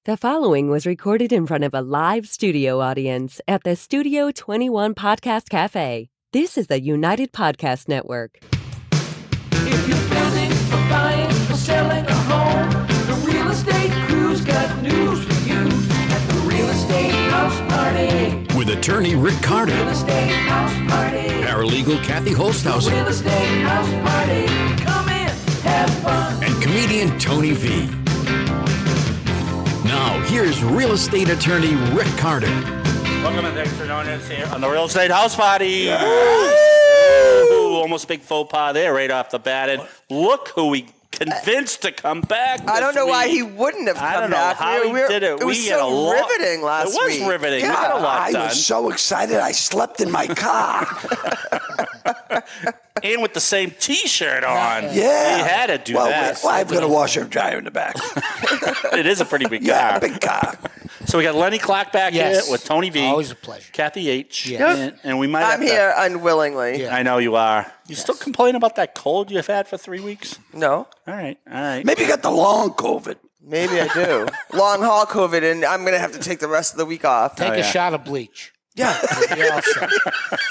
The following was recorded in front of a live studio audience at the Studio 21 Podcast Café. This is the United Podcast Network. If you're building or buying or selling a home, the Real Estate Crew's got news for you at the Real Estate House Party. With attorney Rick Carter, Real Estate House Party. paralegal Kathy Holtshouser, Real Estate House Party. Come in, have fun. and comedian Tony V. Now, here's real estate attorney Rick Carter. Welcome and thanks for joining us here on the Real Estate House Party. Ooh, almost big faux pas there right off the bat. And look who we convinced to come back. I don't know why week. he wouldn't have come I don't know back. how he did it. It was We had so a lot- riveting last week. It was riveting. Yeah, We had a lot I done. was so excited I slept in my car. And with the same T-shirt on. Yeah. He had to do that. Well, I've got a washer and dryer in the back. It is a pretty big Yeah, car. big car. So we got Lenny Clarke back Yes. here with Tony V. Always a pleasure. Kathy H. Yeah. And we might I'm have here unwillingly. Yeah. I know you are. You still complaining about that cold you've had for 3 weeks? No, All right. All right. Maybe you got the long COVID. maybe I do. Long haul COVID, and I'm going to have to take the rest of the week off. Take a shot of bleach. Yeah. You're all set.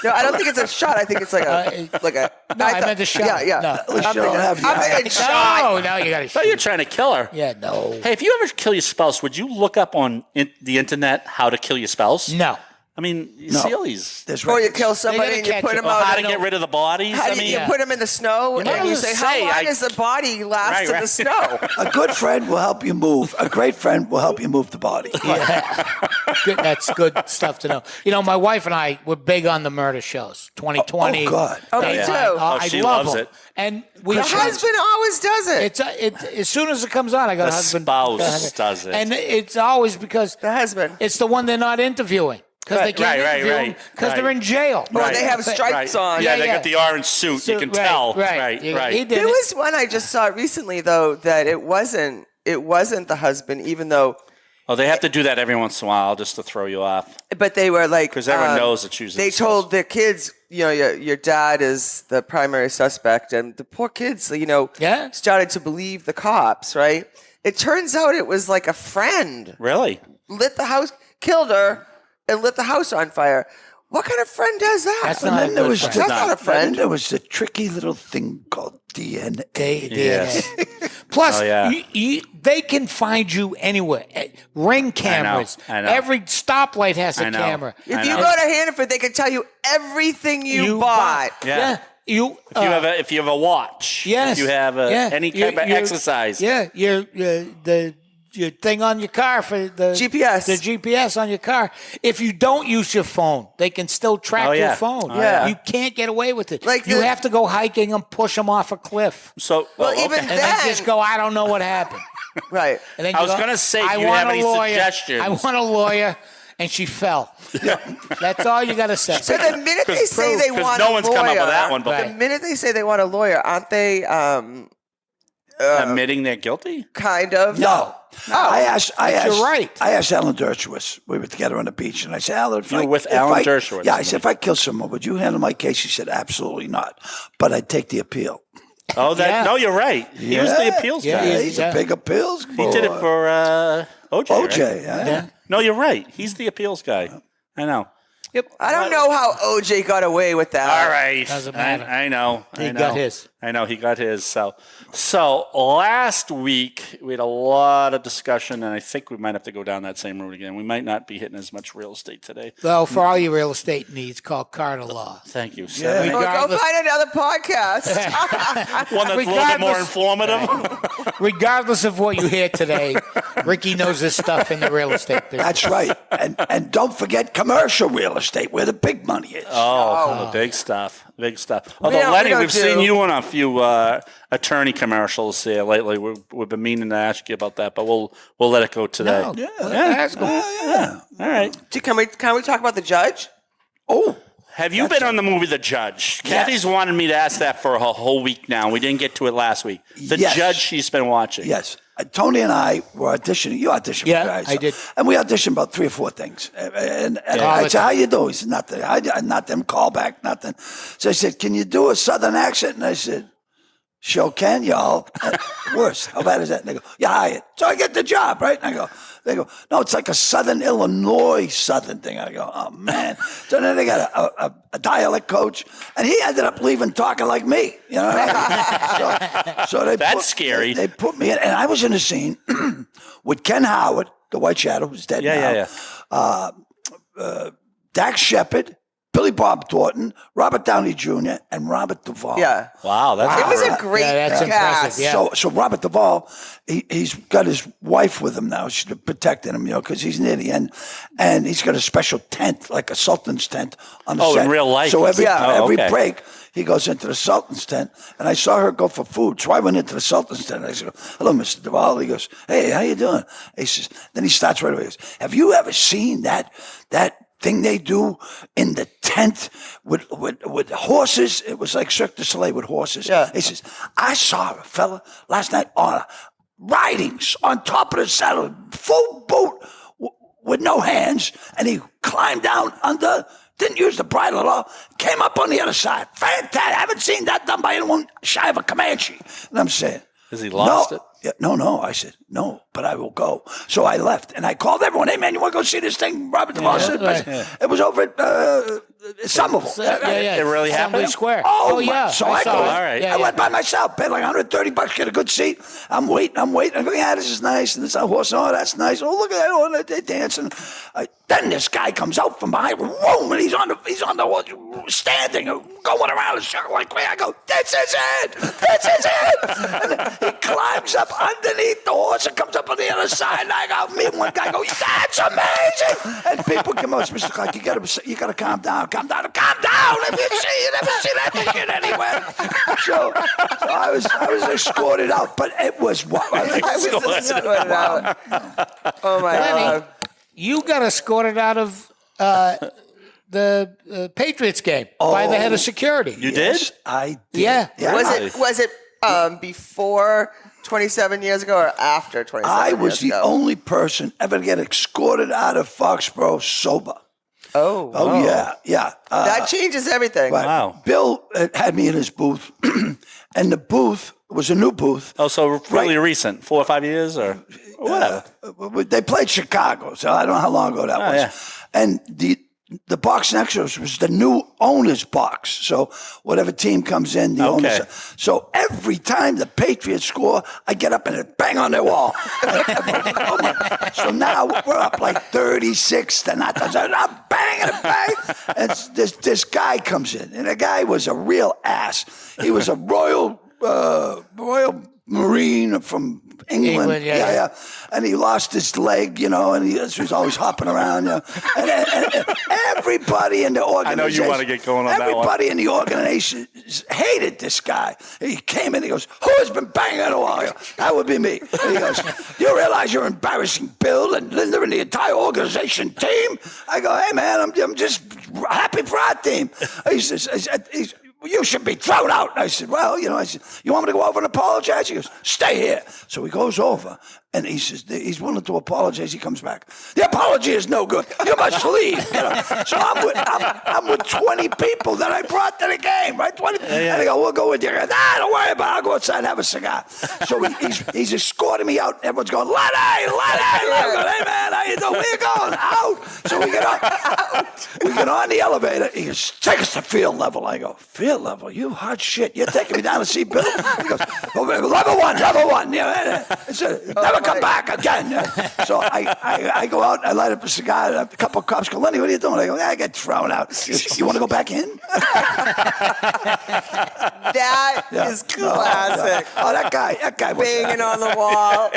No, I don't think it's a shot. I think it's like a. No, I meant the shot. Yeah. No. At least you don't have I'm thinking shot. No, you got to I thought you were trying to kill her. Yeah, no. Hey, if you ever kill your spouse, would you look up on the internet how to kill your spouse? No. I mean, you No. see all these. There's Or you records. kill somebody gotta and you catch put it. them Or out. how to in get rid of the bodies? How I do mean, you put them in the snow and you say, how long does the body last Right, in right. the snow? A good friend will help you move. A great friend will help you move the body. Good, that's good stuff to know. You know, my wife and I were big on the murder shows. 2020. Oh, God. Oh, me yeah. too. Oh, I she love loves them. it. And we The should- husband always does it. It's as soon as it comes on, I got The a husband. spouse does it. And it's always because The husband. it's the one they're not interviewing. Because they can't interview them because they're in jail. Or they have stripes Right. on. Yeah, Yeah, they yeah. got the orange suit. You can tell. Right. He did There it. was one I just saw recently, though, that it wasn't the husband, even though, Oh, they have to do that every once in a while just to throw you off. but they were like, Because everyone knows it's usually they the told their kids, your dad is the primary suspect, and the poor kids, Yeah. started to believe the cops, right? It turns out it was like a friend Really? lit the house, killed her, and lit the house on fire. What kind of friend does that? That's And not a then there good was friend. That's not a And friend. then there was the tricky little thing called DNA. Yes. Plus, Oh, yeah. they can find you anywhere. Ring cameras. I know. Every stoplight has a I know. camera. I If you know. go to Hannaford, they can tell you everything you bought. Yeah. You, If you have a watch. yes. If you have any type of Your- exercise. Yeah. Your thing on your car for the GPS. The GPS on your car. If you don't use your phone, they can still track Oh, yeah. your phone. Oh, yeah. You can't get away with it. Like you the- have to go hiking and push them off a cliff. So, Well, okay. even And then, then just go, I don't know what happened. right. And then I you was go, gonna say, do I you want have a any lawyer. suggestions? I want a lawyer, and she fell. That's all you got to say. So the minute they say they want no a one's lawyer, come up with that one before. the minute they say they want a lawyer, aren't they Admitting they're guilty? kind of? No. I asked you're right. I asked Alan Dershowitz. We were together on the beach, and I said, Alan, You were with Alan Dershowitz? Yeah, I said, if I kill someone, would you handle my case? He said, absolutely not. But I'd take the appeal. Oh, Yeah. no, you're right. He was the appeals Yeah, guy. he He's yeah. a big appeals boy. He did it for OJ. OJ, right? yeah. No, you're right. He's the appeals guy. I know. I don't know how OJ got away with that. All right. Doesn't matter. I know. He I know. got his. I know. He got his. So last week we had a lot of discussion, and I think we might have to go down that same route again. We might not be hitting as much real estate today. Well, for all your real estate needs, call Carter Law. Thank you. Yeah. Well, go Regardless- find another podcast. One that's a little bit more Regardless- informative. Regardless of what you hear today, Ricky knows his stuff in the real estate business. That's right. And don't forget commercial real estate, where the big money is. Oh, the big stuff. Big stuff. Although, don't- Lenny, we don't we've seen do- you on a few attorney commercials here lately. We've been meaning to ask you about that, but we'll let it go today. No, that's cool. Yeah. All right. Can we talk about the judge? Oh, Have you been on the movie The Judge? Kathy's wanted me to ask that for a whole week now. We didn't get to it last week. The Yes. Judge she's been watching. yes. Tony and I were auditioning. You auditioned Yeah, for guys. I did. And we auditioned about 3 or 4 things. And All I the said, how time. you doing? He said, nothing. Nothing. Call back, nothing. So I said, can you do a Southern accent? And I said, sure can, y'all. Worse. How bad is that? And they go, you're hired. So I get the job, right? And I go, They go, no, it's like a Southern Illinois Southern thing. I go, oh, man. So then they got a dialect coach, and he ended up leaving talking like me. You know what I mean? So That's scary. They put me in, and I was in a scene with Ken Howard, the White Shadow, who's dead now. Dax Shepard, Billy Bob Thornton, Robert Downey Jr., and Robert Duvall. Yeah. Wow, that's It was a great that's cast. impressive. Yeah. So Robert Duvall, he's got his wife with him now. She's protecting him, because he's near the end, and he's got a special tent, like a sultan's tent on the set. in real life. So every okay. break, he goes into the sultan's tent, and I saw her go for food. So I went into the sultan's tent, and I said, hello, Mr. Duvall. He goes, hey, how you doing? He says, then he starts right away. He goes, have you ever seen that thing they do in the tent with horses? It was like Cirque du Soleil with horses. Yeah. He says, I saw a fella last night on ridings on top of the saddle, full boot with no hands, and he climbed down under, didn't use the bridle at all, came up on the other side. Fantastic. I haven't seen that done by anyone shy of a Comanche. And I'm saying, Has he lost no. it? Yeah, no. I said, no, but I will go. So I left, and I called everyone. Hey, man, you want to go see this thing? Robert Duvall said, it was over at Somerville. Yeah. It really happened? Assembly Square. Oh, yeah. So I go. All right. Yeah, I went by myself, paid like $130, get a good seat. I'm waiting. I go, yeah, this is nice. And this horse, oh, that's nice. Oh, look at that. Oh, they're dancing. Then this guy comes out from behind, whoa, and he's on the horse, standing, going around in a circle like crazy. I go, this is it. This is it. And then he climbs up underneath the horse and comes up on the other side. And I go, me and one guy go, that's amazing. And people come out, Mr. Clarke, you gotta calm down. Calm down. You never see that shit anywhere. So I was escorted out, but it was what I I was escorted out. Oh, my God. You got escorted out of the Patriots game by the head of security. You did? I did. Yeah. Was it before 27 years ago or after 27 I years was the ago? only person ever to get escorted out of Foxborough sober. Oh, Yeah. that changes everything. Right. Wow. Bill had me in his booth, and the booth was a new booth. Oh, so really recent, 4 or 5 years, or whatever. They played Chicago, so I don't know how long ago that was. Yeah. And the box next to us was the new owner's box. So whatever team comes in, the owners. So every time the Patriots score, I get up and bang on their wall. So now we're up like 36 to nothing. So I'm banging and bang. And this guy comes in, and the guy was a real ass. He was a Royal Marine from England. Yeah. And he lost his leg, and he was always hopping around. And everybody in the organization. I know you want to get going on that one. Everybody in the organization hated this guy. He came in, he goes, who has been banging on the wall? I go, that would be me. And he goes, you realize you're embarrassing Bill and Linda and the entire organization team? I go, hey, man, I'm just happy for our team. He says, you should be thrown out. I said, well, you want me to go over and apologize? He goes, stay here. So he goes over, and he says, he's willing to apologize. He comes back. The apology is no good. You must leave. So I'm with 20 people that I brought to the game, right? 20. And I go, we'll go with you. He goes, don't worry about it. I'll go outside and have a cigar. So he's escorting me out. Everyone's going, Lenny. I'm going, hey, man, how you doing? Where you going? Out. So we get on the elevator. He goes, take us to field level. I go, field level? You hot shit. You're taking me down to see Bill? He goes, level one. Never come back again. So I go out, I light up a cigar, a couple of cops go, Lenny, what are you doing? I go, I get thrown out. You want to go back in? That is classic. Oh, that guy was Banging on the wall.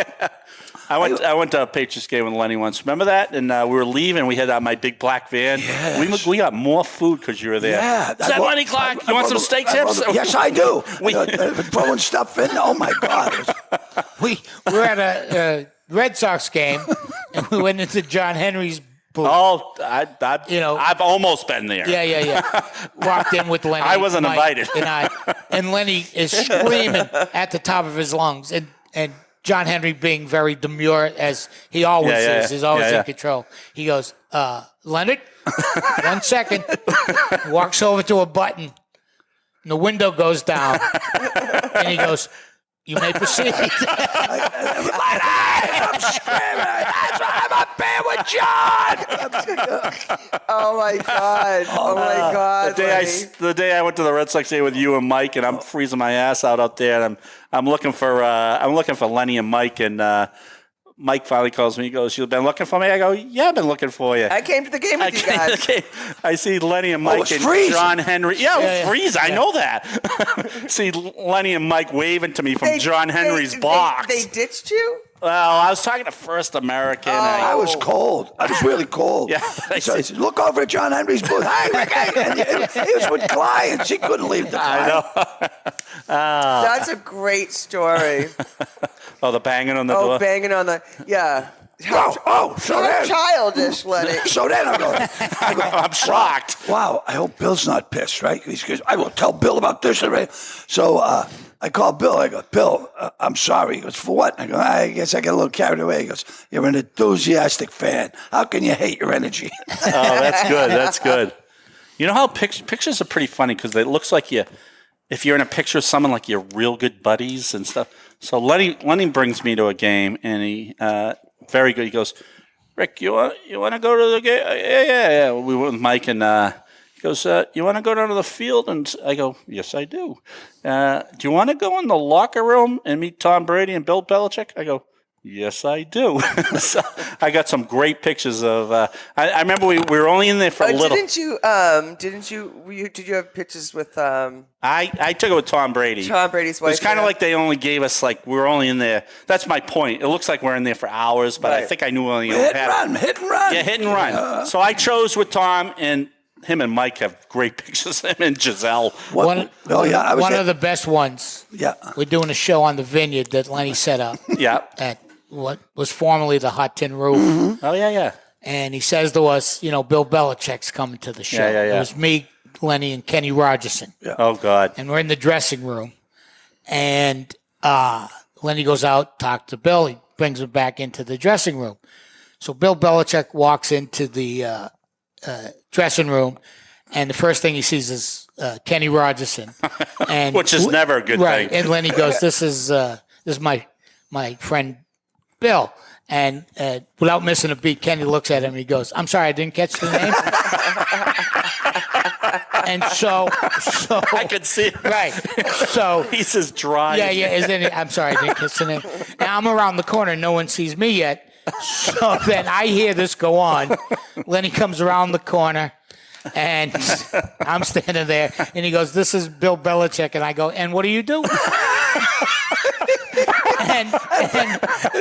I went to a Patriots game with Lenny once. Remember that? And we were leaving. We had my big black van. Yes. We got more food because you were there. Yeah. Is that Lenny Clarke? You want some steak tips? Yes, I do. Throwing stuff in. Oh, my God. We were at a Red Sox game, and we went into John Henry's booth. Oh, I've almost been there. Yeah. Walked in with Lenny. I wasn't Mike, invited. And Lenny is screaming at the top of his lungs, and John Henry being very demure as he always is. He's always in control. He goes, Leonard, 1 second. Walks over to a button, and the window goes down, and he goes, you may proceed. I'm screaming. That's what beer with John. Oh my God! Oh my God! The day I went to the Red Sox game with you and Mike, and I'm freezing my ass out there, and I'm looking for Lenny and Mike, and Mike finally calls me. He goes, "You've been looking for me?" I go, "Yeah, I've been looking for you." I came to the game with you guys. I see Lenny and Mike and freezing. John Henry. Yeah, it was freezing. I know that. See Lenny and Mike waving to me from John Henry's box. They ditched you? Well, I was talking to First American. I was cold. I was really cold. Yeah. So I said, look over at John Henry's booth. Hey, Rick. And he was with clients. He couldn't leave the client. I know. That's a great story. Oh, the banging on the door. Oh, banging on the So How childish, Lenny. So then I go, I'm shocked. wow, I hope Bill's not pissed, right? He goes, I will tell Bill about this. So I call Bill. I go, Bill, I'm sorry. He goes, for what? I go, I guess I got a little carried away. He goes, you're an enthusiastic fan. How can you hate your energy? Oh, that's good. That's good. You know how pictures are pretty funny because it looks like if you're in a picture of someone like you're real good buddies and stuff. So Lenny brings me to a game, and he very good. He goes, Rick, you want to go to the game? Yeah. We went with Mike, and he goes, you want to go down to the field? And I go, yes, I do. Do you want to go in the locker room and meet Tom Brady and Bill Belichick? I go, yes, I do. So I got some great pictures of. I remember we were only in there for a little. Did you have pictures with? I took it with Tom Brady. Tom Brady's wife. It's kind of like they only gave us we were only in there. That's my point. It looks like we're in there for hours, but I think I knew only Hit and run. Yeah, hit and run. So I chose with Tom, and him and Mike have great pictures. Him and Giselle. One of the best ones. Yeah. We're doing a show on the Vineyard that Lenny set up. Yeah. At what was formerly the Hot Tin Roof. Mm-hmm. Oh, yeah. And he says to us, Bill Belichick's coming to the show. Yeah. It was me, Lenny, and Kenny Rogerson. Yeah. Oh, God. And we're in the dressing room. And Lenny goes out, talk to Bill. He brings him back into the dressing room. So Bill Belichick walks into the dressing room, and the first thing he sees is Kenny Rogerson. And which is never a good right. thing. And Lenny goes, this is my friend Bill. And without missing a beat, Kenny looks at him and he goes, I'm sorry, I didn't catch the name. And so I could see it. Right. So he's as dry. Yeah. I'm sorry, I didn't catch the name. And I'm around the corner. No one sees me yet. So then I hear this go on. Lenny comes around the corner, and I'm standing there, and he goes, this is Bill Belichick. And I go, and what do you do?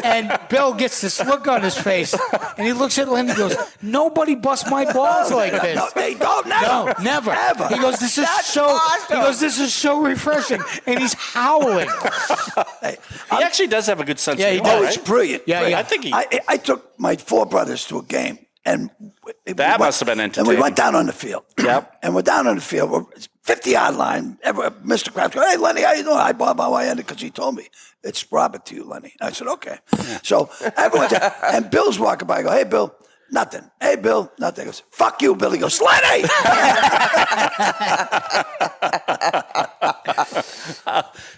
And Bill gets this look on his face, and he looks at Lenny and goes, nobody busts my balls like this. No, they don't. Never. No, never. Ever. He goes, this is awesome. He goes, this is so refreshing, and he's howling. He actually does have a good sense of humor. Oh, it's brilliant. Yeah. I think I took my 4 brothers to a game, and must have been entertaining. And we went down on the field. Yep. And we're down on the field. We're 50-yard line. Mr. Krabs goes, hey, Lenny, how you doing? I bought my way in because he told me, it's Robert to you, Lenny. I said, okay. Yeah. So everyone's and Bill's walking by. I go, hey, Bill. Nothing. Hey, Bill. Nothing. He goes, fuck you, Bill. He goes, Lenny!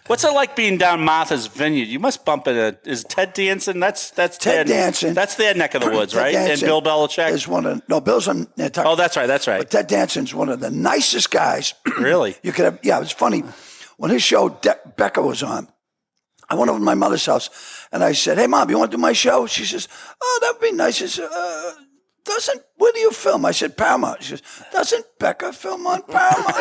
What's it like being down Martha's Vineyard? You must bump into is Ted Danson? That's Ted Danson. That's their neck of the woods, right? Danson and Bill Belichick is Bill's on Nantucket. Oh, that's right. But Ted Danson's one of the nicest guys. Really? You could have. Yeah, it was funny when his show Becca was on. I went over to my mother's house and I said, hey, Mom, you want to do my show? She says, oh, that would be nice. She says, where do you film? I said, Paramount. She says, doesn't Becca film on Paramount?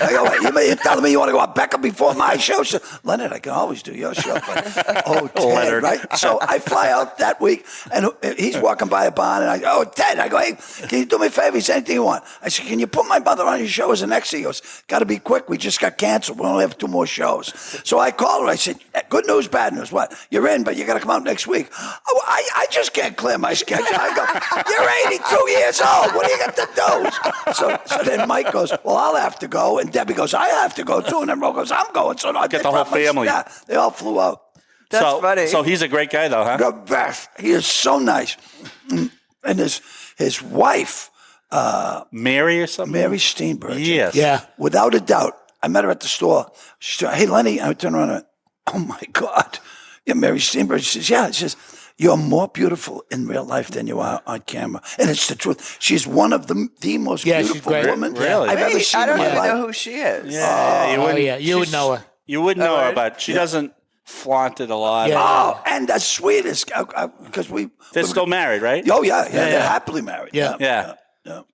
I go, wait, you're telling me you want to go on Becca before my show? She said, Leonard, I can always do your show. But, oh, Ted, Leonard. right? So I fly out that week, and he's walking by a barn, and I go, oh, Ted. I go, hey, can you do me a favor? He said, anything you want. I said, can you put my mother on your show as an extra? He goes, got to be quick. We just got canceled. We only have 2 more shows. So I called her. I said, good news, bad news. What? You're in, but you got to come out next week. Oh, I just can't clear my schedule. I go, you're 82 years old. What do you got to do? So then Mike goes, well, I'll have to go. And Debbie goes, I have to go too. And then Ro goes, I'm going. So get the whole family. Yeah, they all flew out. That's funny. So he's a great guy, though, huh? The best. He is so nice. And his wife, Mary or something? Mary Steenberg. Yes. Yeah. Without a doubt. I met her at the store. She said, hey, Lenny. I turned around and I went, oh, my God. Yeah, Mary Steenberg. She says, yeah. She says, You're more beautiful in real life than you are on camera. And it's the truth. She's one of the most beautiful women I've ever seen I don't in my even life. know who she is. You would know her. You would know her, but she doesn't flaunt it a lot. Yeah. Oh, and the sweetest, because They're still married, right? Oh, yeah. They're happily married. Yeah.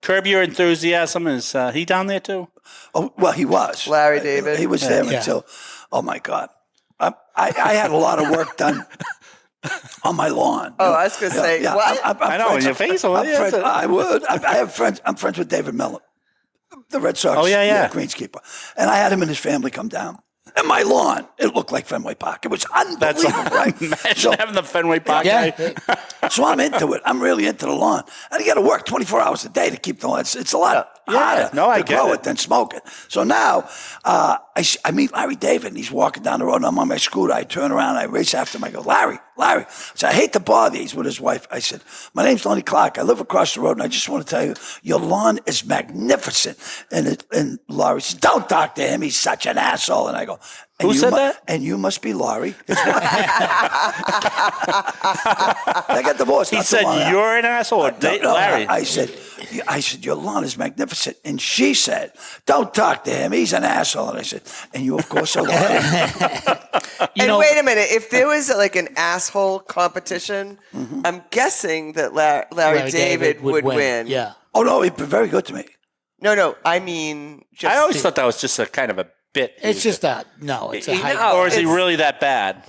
Curb Your Enthusiasm, is he down there too? Oh, well, he was. Larry David. He was there until, oh, my God. I had a lot of work done on my lawn. Oh, I was going to say, what? I know, in your face. I would. I have friends. I'm friends with David Mellon, the Red Sox greenskeeper. And I had him and his family come down. And my lawn, it looked like Fenway Park. It was unbelievable, right? Imagine having the Fenway Park guy. So I'm into it. I'm really into the lawn. And you got to work 24 hours a day to keep the lawn. It's a lot harder to grow it than smoke it. So now I meet Larry David, and he's walking down the road, and I'm on my scooter. I turn around, I race after him. I go, Larry. I said, I hate to bother you. He's with his wife. I said, my name's Lenny Clarke. I live across the road, and I just want to tell you, your lawn is magnificent. And Larry says, don't talk to him. He's such an asshole. And I go, who said that? And you must be Laurie. They got divorced. He said, you're an asshole. Larry. I said, your lawn is magnificent. And she said, don't talk to him. He's an asshole. And I said, and you, of course, are Laurie. Wait a minute. If there was like an asshole competition, I'm guessing that Larry David would win. Yeah. Oh, no, he'd been very good to me. No. I mean, I always thought that was just a kind of a bit. It's just a It's a hype. Or is he really that bad?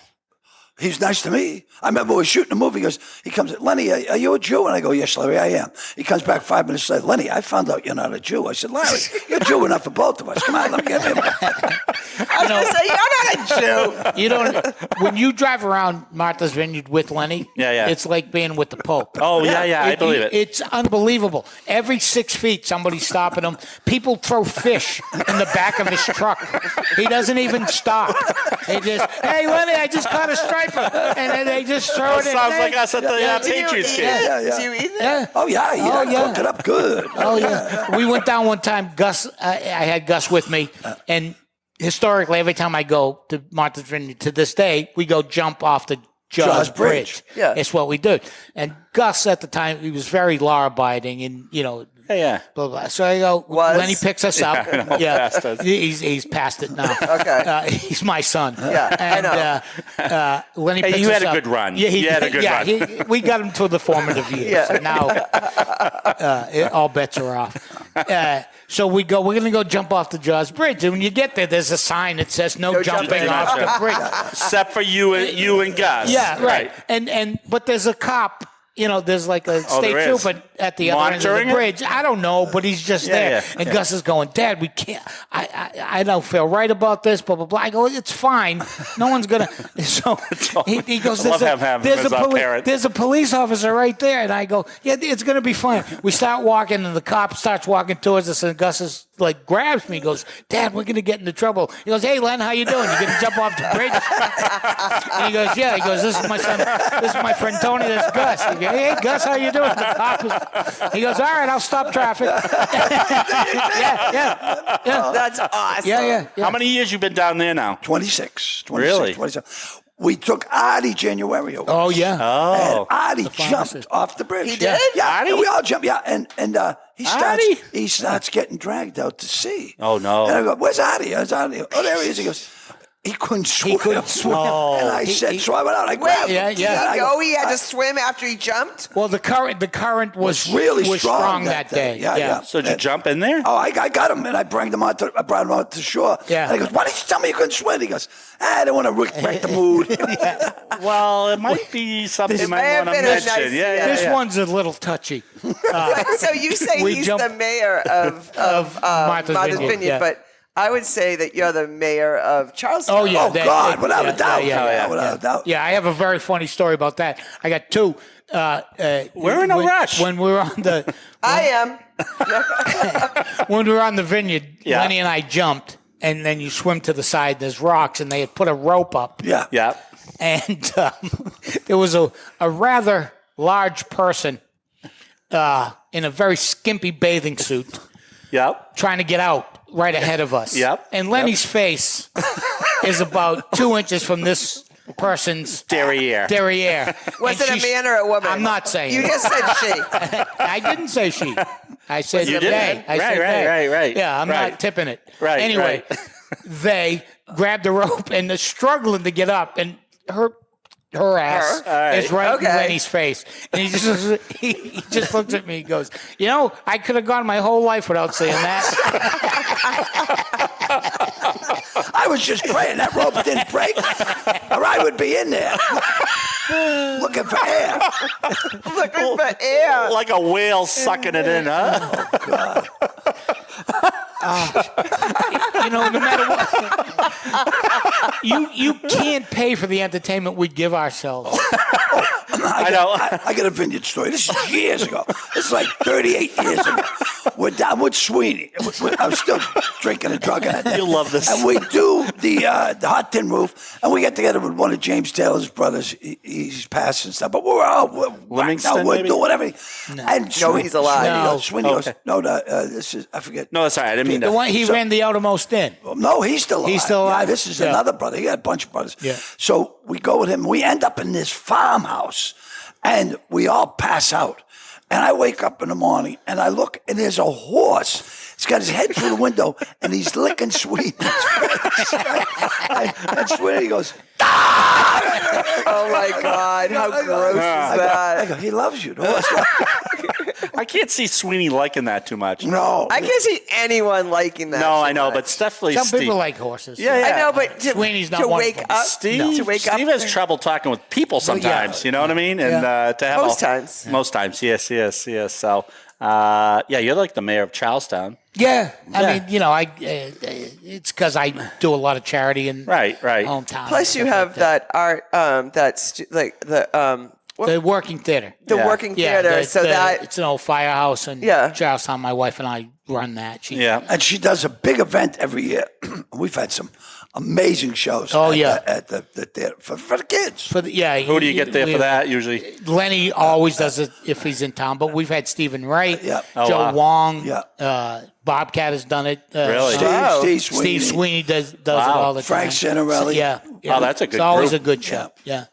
He's nice to me. I remember we were shooting a movie. He comes, Lenny, are you a Jew? And I go, yes, Larry, I am. He comes back 5 minutes later, Lenny, I found out you're not a Jew. I said, Larry, you're Jew enough for both of us. Come on, let me get him. I was going to say, you're not a Jew. You don't. When you drive around Martha's Vineyard with Lenny, it's like being with the Pope. Oh, yeah, I believe it. It's unbelievable. Every 6 feet, somebody's stopping him. People throw fish in the back of his truck. He doesn't even stop. He just, hey, Lenny, I just caught a striper. And then they just throw it in. Sounds like us at the Patriots game. Do you eat that? Oh, yeah. Cooked it up good. Oh, yeah. We went down one time. Gus, I had Gus with me. And historically, every time I go to Martha's Vineyard, to this day, we go jump off the Jaws Bridge. Yeah. It's what we do. And Gus, at the time, he was very law-abiding and, Yeah. blah, blah. So I go, Lenny picks us up. Past us. He's past it now. Okay. He's my son. Yeah, and, I know. Lenny picks you us had a up. good run. Yeah, You had a good run. We got him to the formative years. Yeah. So now all bets are off. So we're going to go jump off the Jaws Bridge. And when you get there, there's a sign that says no jumping off the bridge. Except for you and Gus. Yeah, right. But there's a cop. There's like a state trooper at the other end of the bridge. I don't know, but he's just there. And Gus is going, Dad, we can't. I don't feel right about this, blah, blah, blah. I go, it's fine. No one's going to. So he goes, there's a police officer right there. And I go, yeah, it's going to be fine. We start walking, and the cop starts walking towards us, and Gus is like, grabs me. He goes, Dad, we're going to get into trouble. He goes, hey, Len, how you doing? You going to jump off the bridge? And he goes, yeah. He goes, this is my son. This is my friend Tony. That's Gus. He goes, hey, Gus, how you doing? The cop he goes, all right, I'll stop traffic. yeah. That's awesome. Yeah. How many years you been down there now? 26. Really? 27. We took Artie January over. Oh, yeah. Oh. And Artie jumped off the bridge. He did? Yeah, Artie? and we all jumped. Yeah, and Artie? he starts getting dragged out to sea. Oh, no. And I go, where's Artie? Oh, there he is. He goes, he couldn't swim. Oh. And I said, so I went out. I grabbed him. He had to swim after he jumped? Well, the current was really strong that day. Yeah. So did you jump in there? Oh, I got him, and I brought him out to shore. Yeah. And he goes, why didn't you tell me you couldn't swim? He goes, I don't want to wreck the mood. Well, it might be something you might want to nice- mention. This one's a little touchy. So you say he's the mayor of Martha's Vineyard, but I would say that you're the mayor of Charleston. Oh, yeah. God, without a doubt. Without a doubt. Yeah, I have a very funny story about that. I got two. We're in a rush. When we were on the... I am. When we were on the vineyard, Lenny and I jumped, and then you swim to the side, there's rocks, and they had put a rope up. Yeah. And there was a rather large person in a very skimpy bathing suit trying to get out right ahead of us. And Lenny's face is about 2 inches from this person's Derriere. Was it a man or a woman? I'm not saying. You just said she. I didn't say she. I said You they. did? I said they. Right. Yeah, I'm Right. not tipping it. Right, Anyway, right. they grabbed the rope and they're struggling to get up, and her ass is right in Lenny's face, and he just looks at me. He goes, I could have gone my whole life without saying that. I was just praying that rope didn't break, or I would be in there looking for air. Looking for air. Like a whale sucking it in, huh? No matter what, you can't pay for the entertainment we give ourselves. I know. I got a vineyard story. This is years ago. This is like 38 years ago. We're down with Sweeney. I was still drinking and drugging at that. You love this. And we do the hot tin roof, and we get together with one of James Taylor's brothers. He's passed and stuff, but we're Livingston, we're maybe? doing everything. No. And he's alive. Sweeney No. goes, no, this is, I forget. No, that's all right. I didn't mean The to. one he ran the outermost in. No, he's still alive. He's still alive? Yeah, this is Yeah. another brother. He had a bunch of brothers. Yeah. So we go with him. We end up in this farmhouse, and we all pass out. And I wake up in the morning, and I look, and there's a horse. He's got his head through the window, and he's licking Sweety's face. And Sweety goes, Oh my God! How gross is I that? go, he loves you. The horse loves you. I can't see Sweeney liking that too much. No. I can't see anyone liking that. No, too I know, much. but it's definitely Some Steve. people like horses. Yeah. I know, but Sweeney's not to one of wake them. up, Steve, to wake up, Steve has trouble talking with people sometimes. You know what I mean? And to have Most times. Most times, yes. So, you're like the mayor of Charlestown. Yeah. I mean, it's because I do a lot of charity in Right. hometown. Plus, you have that art, the working theater. the working theater. It's an old firehouse in Yeah. Charlestown. My wife and I run that. And she does a big event every year. We've had some amazing shows. Oh, at the theater for the kids. Who Who do you get there for that usually? Lenny always does it if he's in town, but we've had Stephen Wright, Yep. Joe wow. Wong, Yeah. Bobcat has done it. Really? Steve Sweeney. Steve Sweeney does it all the Frank time. Cinderelli. Yeah. Oh, that's a good It's always group. a good show. Yeah.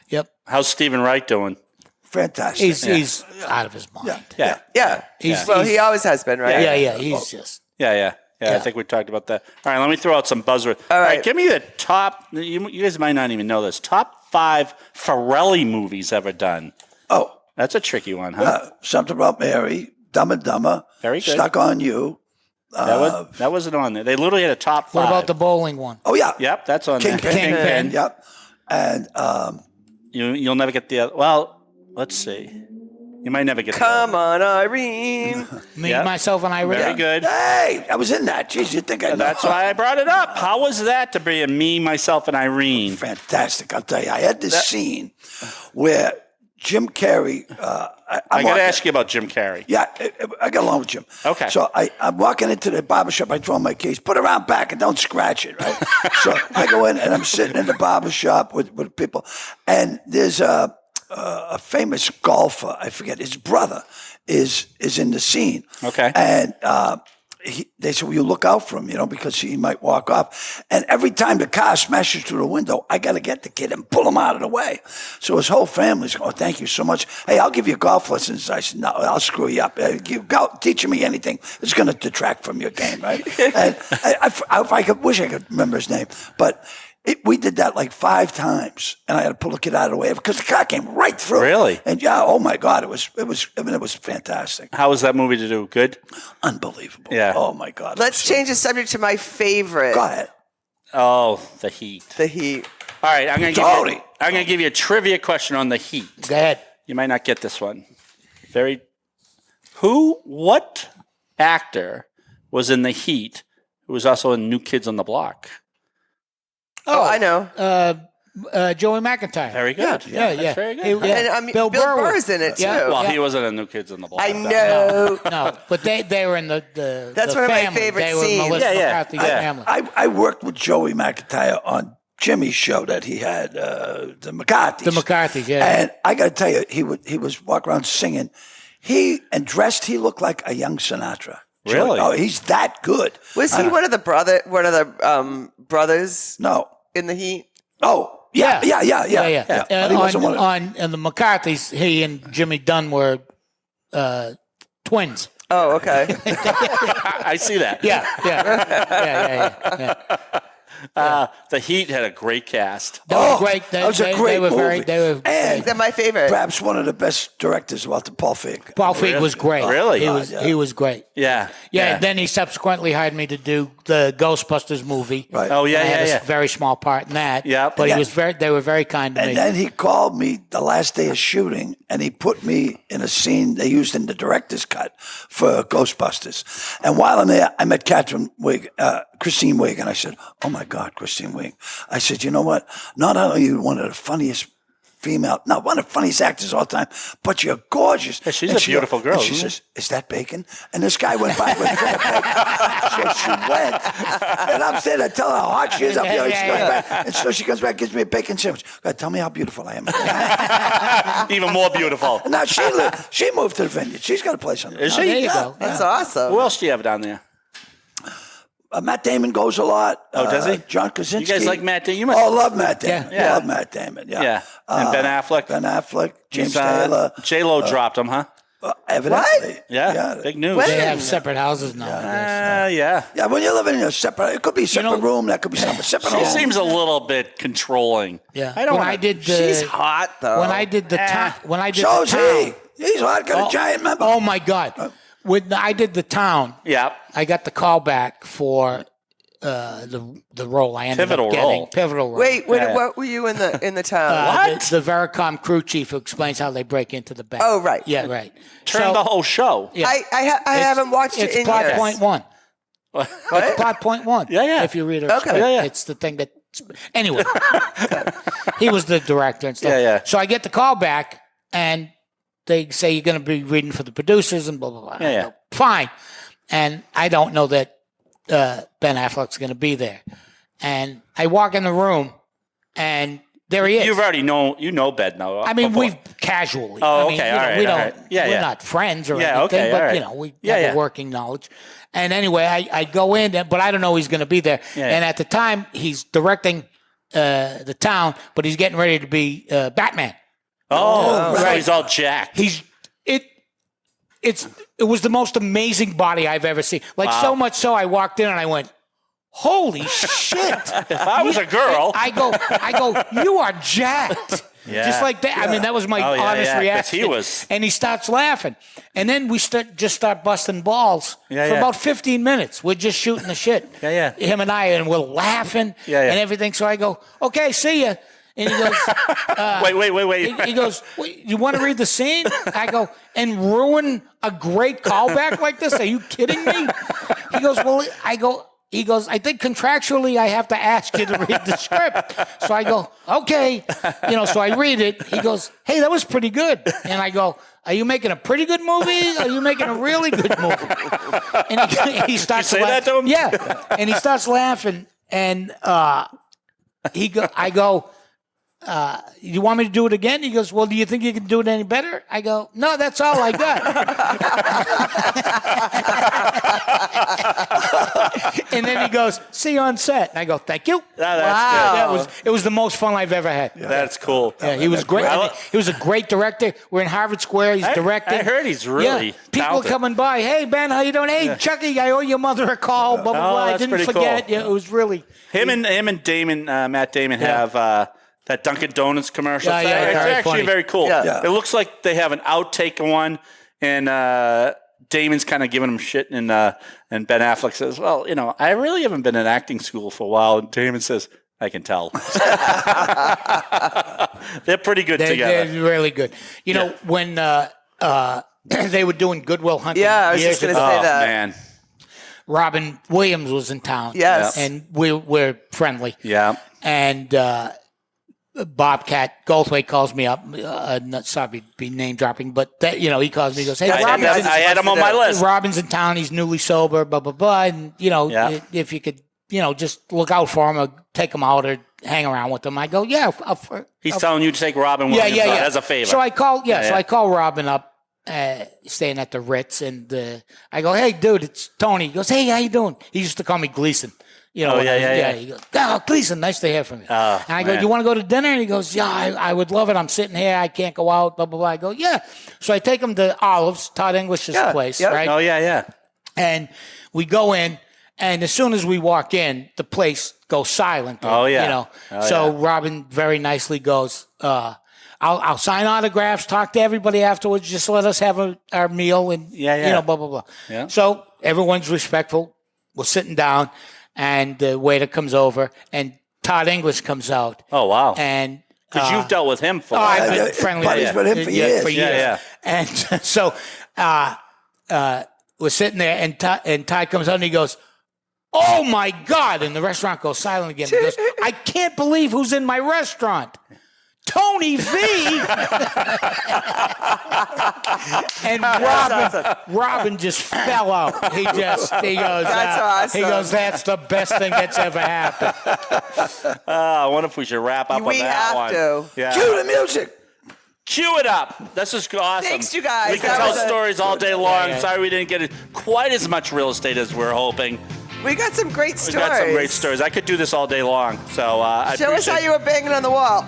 Yep. How's Stephen Wright doing? Fantastic. He's out of his mind. Yeah. Yeah. He's- He always has been, right? Yeah. He's just. Yeah. I think we talked about that. All right, let me throw out some buzzwords. All right. give me the top. You guys might not even know this. Top 5 Farrelly movies ever done. Oh, That's a tricky one, huh? Something About Mary, Dumb and Dumber, Very good. Stuck on You. That wasn't on there. They literally had a top 5. What about the bowling one? Oh, yeah. Yep, that's on there. Kingpin. Yep. And You'll never get the other. Well, let's see. You might never get the other. Come on, Irene. Me, Yep. myself, and I. Very good. hey, I was in that. Jeez, you think I know? That's why I brought it up. How was that to be a me, myself, and Irene? Fantastic. I'll tell you. I had this scene where Jim Carrey. I got to ask you about Jim Carrey. Yeah, I got along with Jim. Okay. So I'm walking into the barbershop. I throw my keys. Put it around back and don't scratch it, right? So I go in and I'm sitting in the barbershop with people. And there's a famous golfer. I forget. His brother is in the scene. Okay. And they said, well, you look out for him, because he might walk off. And every time the car smashes through the window, I got to get the kid and pull him out of the way. So his whole family's going, oh, thank you so much. Hey, I'll give you golf lessons. I said, no, I'll screw you up. Teaching me anything is going to detract from your game, right? And I wish I could remember his name. But we did that like 5 times, and I had to pull the kid out of the way because the car came right through. Really? And oh my God, it was fantastic. How was that movie to do? Good? Unbelievable. Yeah. Oh my God. Let's change the subject to my favorite. Go ahead. Oh, The Heat. The Heat. All right, I'm going Tony. to give you a trivia question on The Heat. Go ahead. You might not get this one. What actor was in The Heat who was also in New Kids on the Block? Oh, I know. Joey McIntyre. Very good. Yeah. That's very good. And Bill Burr Burr's in it, too. Yeah. Well, he wasn't in New Kids on the Block. I know. No, but they were in the That's the one of my family. favorite They were scenes. Melissa Yeah. McCarthy's Yeah. family. I worked with Joey McIntyre on Jimmy's show that he had, the McCarthys. The McCarthys, yeah. And I got to tell you, he was walking around singing. He looked like a young Sinatra. Really? Oh, he's that good. Was he one of the brothers No. in The Heat? Oh, Yeah. On the McCarthy's, he and Jimmy Dunn were twins. Oh, okay. I see that. Yeah. The Heat had a great cast. That was great. That was a great movie. They were They're my favorite. Perhaps one of the best directors, Walter Paul Feig. Paul Feig was great. Really? He was great. Yeah. Then he subsequently hired me to do the Ghostbusters movie. Right. Oh, yeah, I had yeah. a very small part in that. Yeah. But they were very kind to me. And then he called me the last day of shooting, and he put me in a scene they used in the director's cut for Ghostbusters. And while I'm there, I met Christine Wiig, and I said, "Oh my God, Christine Wiig!" I said, "You know what? Not only are you one of the funniest one of the funniest actors of all time, but you're gorgeous." Yeah, she's a beautiful girl. And she says, "Is that bacon?" And this guy went by with bacon. So she went, and I'm sitting there telling her how hot she is up here. She goes back, and so she comes back, gives me a bacon sandwich. God, tell me how beautiful I am. Even more beautiful. And now she moved to the Vineyard. She's got a place on the Is she? There you go. That's awesome. Who else do you have down there? Matt Damon goes a lot. Oh, does he? John Krasinski. You guys like Matt Damon? You must. Oh, love Matt Damon. Yeah. Love Matt Damon. Yeah. Yeah. And Ben Affleck? Ben Affleck. James He's, Taylor. J-Lo dropped him, huh? Evidently. Yeah. Big news. When? They have separate houses now. Yeah. Yeah, when you're living in a separate, it could be a separate room. That could be separate She home. seems a little bit controlling. Yeah. I don't When wanna- I did She's hot, though. When I did the town. When I did So's the town. he. He's hot. Got a giant member. Oh my God! When I did the town, Yeah. I got the call back for the role I ended Pivotal up getting. role. Pivotal role. Wait, what were you in the town? What? The Vericom crew chief who explains how they break into the bank. Oh, right. Yeah, right. Turned the whole show. Yeah. I haven't watched it It's in plot years. point one. What? It's plot point one. Yeah. If you read it, Okay. Yeah. it's the thing that. Anyway, he was the director and stuff. Yeah. So I get the call back, and they say you're going to be reading for the producers and blah blah blah. Yeah. I go, fine, and I don't know that Ben Affleck's going to be there, and I walk in the room, and there he is. You've already know Ben now. I mean, before. we've casually. Oh, I mean, okay, you know, all right, we all don't. right. Yeah, we're yeah. not friends or Yeah, anything, okay, but all right. you know, we Yeah, have yeah. a working knowledge. And anyway, I go in, but I don't know he's going to be there. Yeah. And at the time, he's directing the town, but he's getting ready to be Batman. Oh, so right. he's all jacked. It was the most amazing body I've ever seen. Like so much so, I walked in and I went, "Holy shit!" If I was a girl. I go, "You are jacked." Yeah. Just like that. I mean, that was my Oh, yeah, honest yeah, 'cause reaction. he was- And he starts laughing. And then we start busting balls Yeah, for yeah. about 15 minutes. We're just shooting the shit. Yeah. Him and I, and we're laughing Yeah. and everything. So I go, "Okay, see ya." And he goes, Wait. he goes, "Wait, you want to read the scene?" I go, "And ruin a great callback like this? Are you kidding me?" He goes, "Well," he goes, "I think contractually I have to ask you to read the script." So I go, "Okay." So I read it. He goes, "Hey, that was pretty good." And I go, "Are you making a pretty good movie? Are you making a really good movie?" And he starts You say that to him? Yeah. And he starts laughing. And I go, "You want me to do it again?" He goes, "Well, do you think you can do it any better?" I go, "No, that's all I got." And then he goes, "See you on set." And I go, "Thank you." That's It was the most fun I've ever had. good. That's cool. Yeah, he was great. Well, He was a great director. We're in Harvard Square. He's directing. I heard he's really People talented. coming by. "Hey, Ben, how you doing? Hey, Chucky, I owe your mother a call. Blah, blah, blah. I that's didn't pretty forget." cool. Yeah, it was really... Him and Damon, Matt Damon have that Dunkin' Donuts commercial. Yeah, yeah, it's very actually funny. very cool. Yeah. It looks like they have an outtake one, and Damon's kind of giving him shit, and Ben Affleck says, "Well, I really haven't been in acting school for a while." And Damon says, "I can tell." They're pretty good together. They're really good. When they were doing Goodwill Hunting Yeah, I was years just going to ago, say that. Man. Robin Williams was in town. Yes. And we're friendly. Yeah. And Bobcat Goldthwait calls me up. Not sorry to be name dropping, but he calls me. He goes, "Hey, I Robin, I had him on my list. Robin's in town. He's newly sober. Blah blah blah. And if you could, just look out for him or take him out or hang around with him." I go, "Yeah." He's telling you to take Robin Williams out as a favor. So I call. So I call Robin up. Staying at the Ritz, and I go, "Hey, dude, it's Tony." He goes, "Hey, how you doing?" He used to call me Gleason You know, yeah. He goes, "Oh, Gleason, nice to hear from you." And I go, "You want to go to dinner?" And he goes, "Yeah, I would love it. I'm sitting here. I can't go out, blah, blah, blah." I go, "Yeah." So I take him to Olive's, Todd English's place, right? Oh, yeah. And we go in, and as soon as we walk in, the place goes silent. Oh, yeah. You know, Oh, Robin very nicely goes, I'll sign autographs, talk to everybody afterwards, just let us have our meal and, you know, blah, blah, blah. Yeah. So everyone's respectful. We're sitting down, and the waiter comes over, and Todd English comes out. Oh, wow. And because you've dealt with him for I've been friendly buddies with him for years. Yeah. And so we're sitting there, and Todd comes out, and he goes, "Oh, my God." And the restaurant goes silent again. He goes, "I can't believe who's in my restaurant. Tony V." And Robin just fell out. He goes, That's awesome. He goes, "That's the best thing that's ever happened." I wonder if we should wrap up We on that have one. to. Yeah. Cue the music. Cue it up. This is awesome. Thanks, you guys. We can That tell was a- stories all day long. Yeah. Sorry we didn't get quite as much real estate as we were hoping. We got some great We stories. got some great stories. I could do this all day long. So I Show us how you were banging on the wall.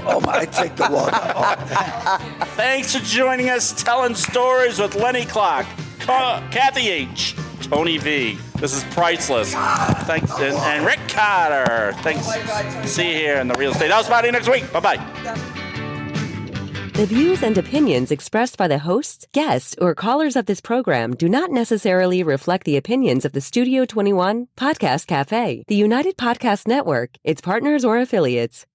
Oh, my, I take the water. Thanks for joining us, telling stories with Lenny Clarke, Kathy H, Tony V. This is priceless. Thanks, and Rick Carter. Thanks. See you here in the Real Estate House Party next week. Bye-bye. The views and opinions expressed by the hosts, guests, or callers of this program do not necessarily reflect the opinions of the Studio 21 Podcast Café, the United Podcast Network, its partners, or affiliates.